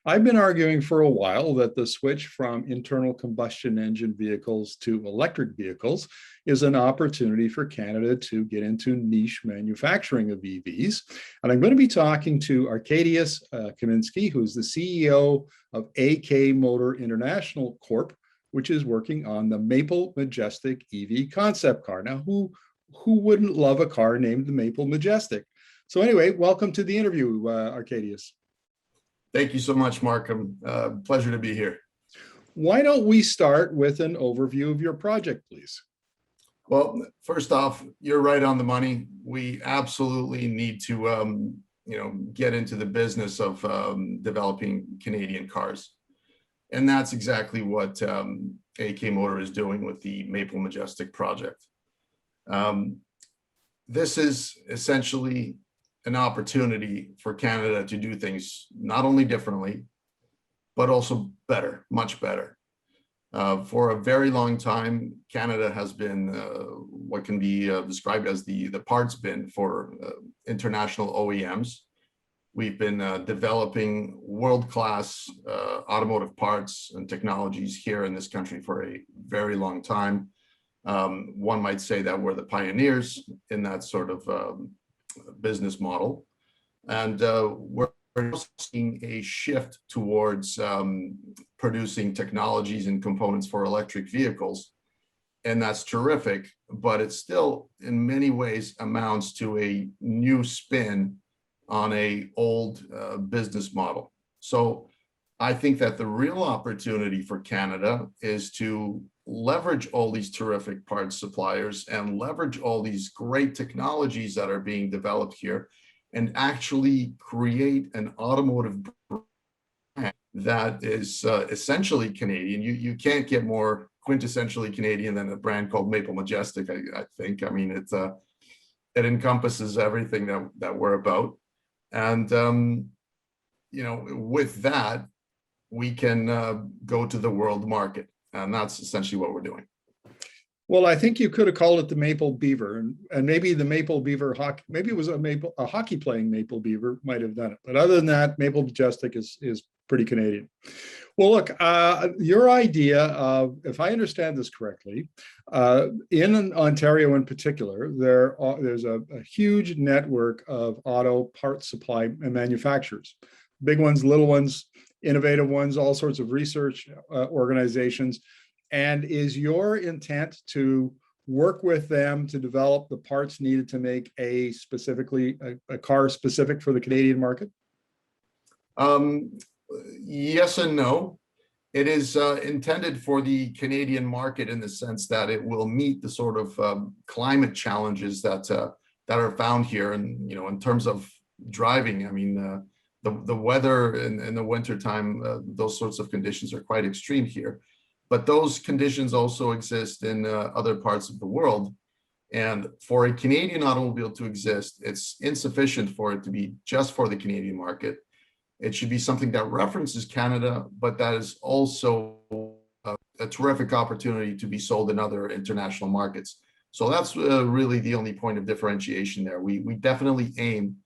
I've been arguing for a while that the switch from internal combustion engine vehicles to electric vehicles is an opportunity for Canada to get into niche manufacturing of EVs. And I'm going to be talking to Arkadiusz Kaminski, who's the CEO of AK Motor International Corp, which is working on the Maple Majestic EV concept car. Now, who wouldn't love a car named the Maple Majestic? So anyway, welcome to the interview, Arkadiusz. Thank you so much, Markham. Pleasure to be here. Why don't we start with an overview of your project, please? Well, first off, you're right on the money. We absolutely need to, get into the business of developing Canadian cars, and that's exactly what AK Motor is doing with the Maple Majestic project. This is essentially an opportunity for Canada to do things not only differently, but also better, much better. For a very long time, Canada has been what can be described as the parts bin for international OEMs. We've been developing world-class automotive parts and technologies here in this country for a very long time. One might say that we're the pioneers in that sort of business model, and we're seeing a shift towards producing technologies and components for electric vehicles, and that's terrific, but it still in many ways amounts to a new spin on a old business model. So I think that the real opportunity for Canada is to leverage all these terrific parts suppliers and leverage all these great technologies that are being developed here and actually create an automotive brand that is essentially Canadian. You can't get more quintessentially Canadian than a brand called Maple Majestic, I think. I mean, it encompasses everything that we're about. And, with that, we can go to the world market. And that's essentially what we're doing. Well, I think you could have called it the Maple Beaver, and maybe the Maple Beaver hockey. Maybe it was a hockey playing Maple Beaver might have done it. But other than that, Maple Majestic is pretty Canadian. Well, look, your idea of, if I understand this correctly, in Ontario in particular, there's a huge network of auto parts supply and manufacturers, big ones, little ones, innovative ones, all sorts of research organizations. And is your intent to work with them to develop the parts needed to make a car specific for the Canadian market? Yes and no. It is intended for the Canadian market in the sense that it will meet the sort of climate challenges that are found here. And, in terms of driving, I mean, the weather in the wintertime, those sorts of conditions are quite extreme here. But those conditions also exist in other parts of the world. And for a Canadian automobile to exist, it's insufficient for it to be just for the Canadian market. It should be something that references Canada, but that is also a terrific opportunity to be sold in other international markets. So that's really the only point of differentiation there. We definitely aim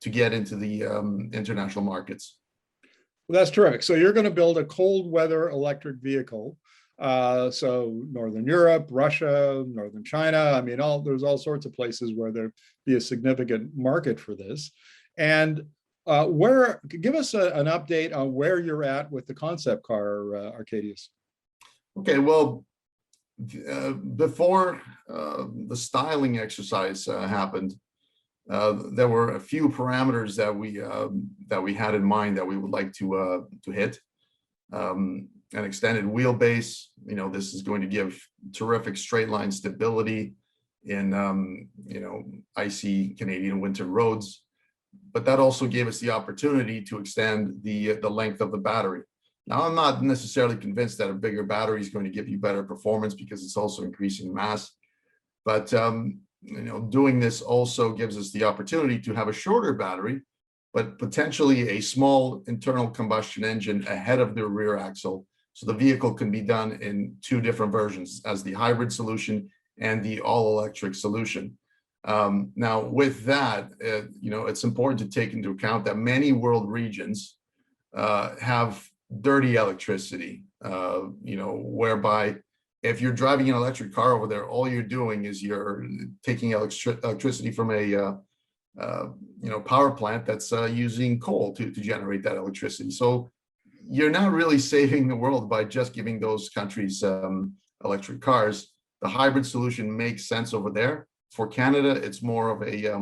to get into the international markets. Well, that's terrific. So you're going to build a cold weather electric vehicle. So Northern Europe, Russia, Northern China. I mean, there's all sorts of places where there'd be a significant market for this. And give us an update on where you're at with the concept car, Arkadiusz. Okay, well, before the styling exercise happened, there were a few parameters that we had in mind that we would like to hit. An extended wheelbase. This is going to give terrific straight line stability in icy Canadian winter roads. But that also gave us the opportunity to extend the length of the battery. Now, I'm not necessarily convinced that a bigger battery is going to give you better performance because it's also increasing mass. But doing this also gives us the opportunity to have a shorter battery, but potentially a small internal combustion engine ahead of the rear axle. So the vehicle can be done in two different versions, as the hybrid solution and the all-electric solution. Now, with that, it's important to take into account that many world regions have dirty electricity, whereby if you're driving an electric car over there, all you're doing is you're taking electricity from a power plant that's using coal to generate that electricity. So you're not really saving the world by just giving those countries electric cars. The hybrid solution makes sense over there. For Canada, it's more of a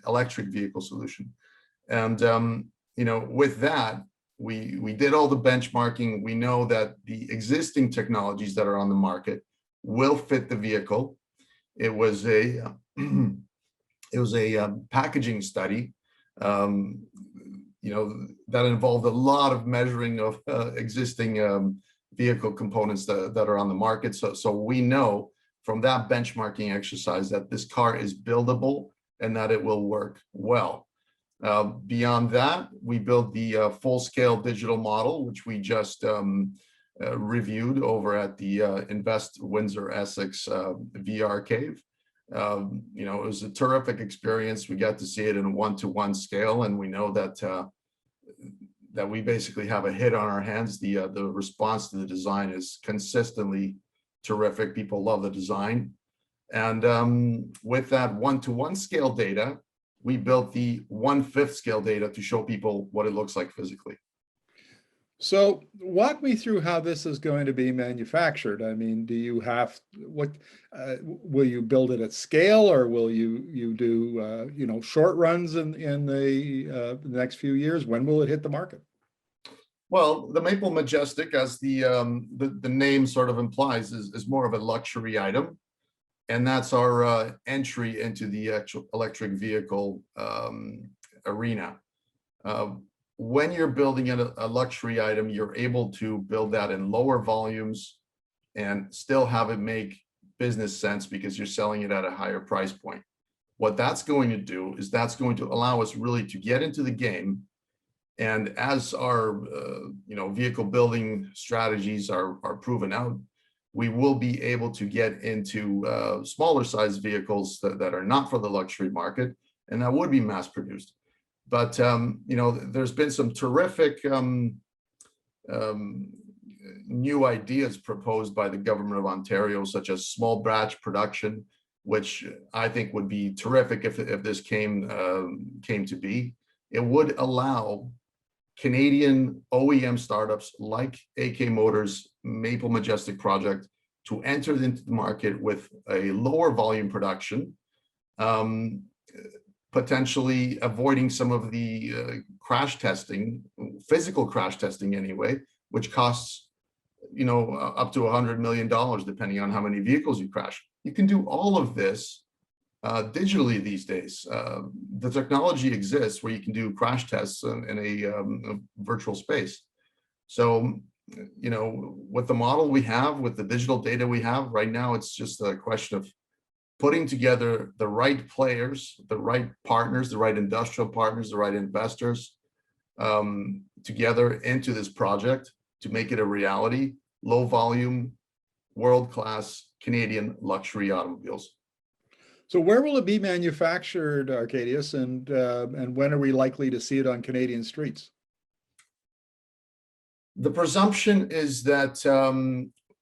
electric vehicle solution. And with that, we did all the benchmarking. We know that the existing technologies that are on the market will fit the vehicle. It was a packaging study, that involved a lot of measuring of existing vehicle components that are on the market. So we know from that benchmarking exercise that this car is buildable and that it will work well. Beyond that, we built the full-scale digital model, which we just reviewed over at the Invest Windsor Essex VR Cave. It was a terrific experience. We got to see it in a one-to-one scale, and we know that that we basically have a hit on our hands. The response to the design is consistently terrific. People love the design. And with that one-to-one scale data, we built the 1/5 scale data to show people what it looks like physically. So walk me through how this is going to be manufactured. I mean, do you have will you build it at scale, or will you do short runs in the next few years? When will it hit the market? Well, the Maple Majestic, as the name sort of implies, is more of a luxury item. And that's our entry into the actual electric vehicle arena. When you're building a luxury item, you're able to build that in lower volumes and still have it make business sense because you're selling it at a higher price point. What that's going to do is that's going to allow us really to get into the game. And as our vehicle building strategies are proven out, we will be able to get into smaller size vehicles that are not for the luxury market, and that would be mass produced. But there's been some terrific new ideas proposed by the government of Ontario, such as small batch production, which I think would be terrific if this came to be. It would allow Canadian OEM startups like AK Motors, Maple Majestic project to enter into the market with a lower volume production, potentially avoiding some of the crash testing, physical crash testing anyway, which costs up to $100 million depending on how many vehicles you crash. You can do all of this digitally these days. The technology exists where you can do crash tests in a virtual space. So, with the model we have, with the digital data we have right now, it's just a question of putting together the right players, the right partners, the right industrial partners, the right investors together into this project to make it a reality. Low volume, world-class Canadian luxury automobiles. So where will it be manufactured, Arkadiusz, and when are we likely to see it on Canadian streets? The presumption is that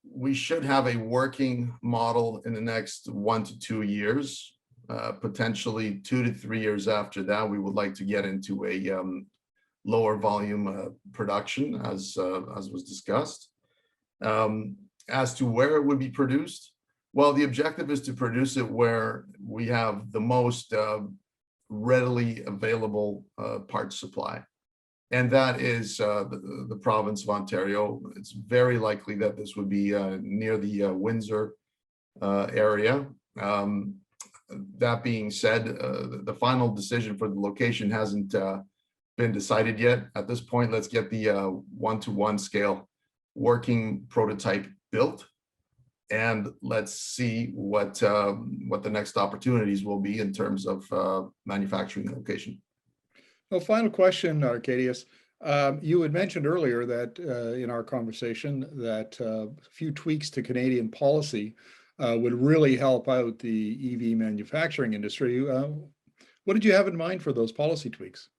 we should have a working model in the next 1 to 2 years, potentially 2 to 3 years after that. We would like to get into a lower volume production, as was discussed. As to where it would be produced, well, the objective is to produce it where we have the most readily available parts supply. And that is the province of Ontario. It's very likely that this would be near the Windsor area. That being said, the final decision for the location hasn't been decided yet. At this point, let's get the 1-to-1 scale working prototype built, and let's see what the next opportunities will be in terms of manufacturing location. Well, final question, Arkadiusz. You had mentioned earlier that in our conversation that a few tweaks to Canadian policy would really help out the EV manufacturing industry. What did you have in mind for those policy tweaks?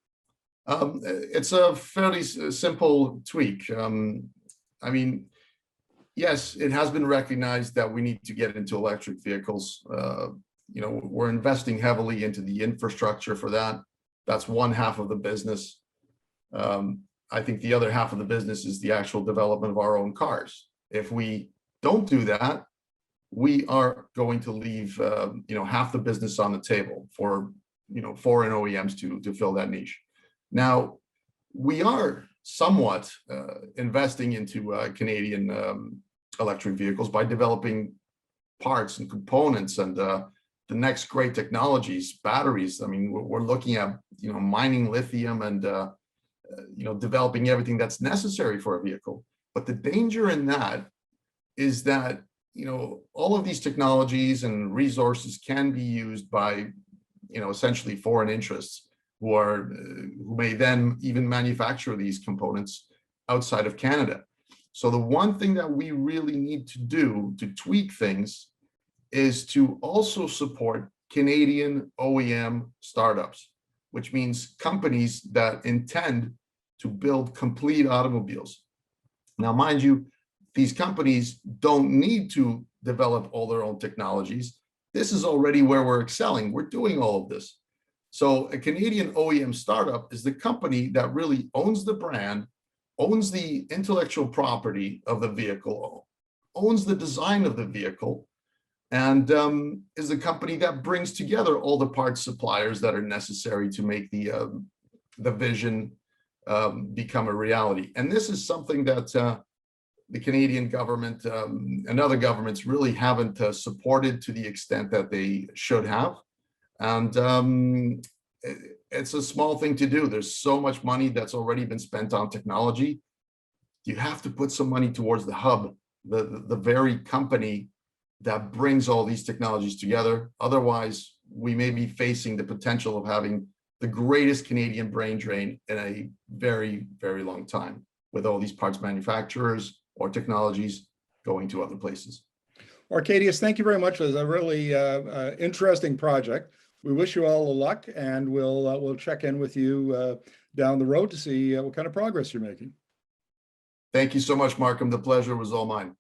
It's a fairly simple tweak. I mean, yes, it has been recognized that we need to get into electric vehicles. You know, we're investing heavily into the infrastructure for that. That's one half of the business. I think the other half of the business is the actual development of our own cars. If we don't do that, we are going to leave, you know, half the business on the table for, you know, foreign OEMs to fill that niche. Now, we are somewhat investing into Canadian electric vehicles by developing parts and components and the next great technologies, batteries. I mean, we're looking at, you know, mining lithium and, you know, developing everything that's necessary for a vehicle. But the danger in that is that, you know, all of these technologies and resources can be used by, you know, essentially foreign interests who may then even manufacture these components outside of Canada. So the one thing that we really need to do to tweak things is to also support Canadian OEM startups, which means companies that intend to build complete automobiles. Now, mind you, these companies don't need to develop all their own technologies. This is already where we're excelling. We're doing all of this. So a Canadian OEM startup is the company that really owns the brand, owns the intellectual property of the vehicle, owns the design of the vehicle, and is the company that brings together all the parts suppliers that are necessary to make the vision become a reality. And this is something that the Canadian government and other governments really haven't supported to the extent that they should have. And it's a small thing to do. There's so much money that's already been spent on technology. You have to put some money towards the hub, the very company that brings all these technologies together. Otherwise, we may be facing the potential of having the greatest Canadian brain drain in a very, very long time, with all these parts manufacturers or technologies going to other places. Arkadiusz, thank you very much. It was a really interesting project. We wish you all the luck, and we'll check in with you down the road to see what kind of progress you're making. Thank you so much, Markham. The pleasure was all mine.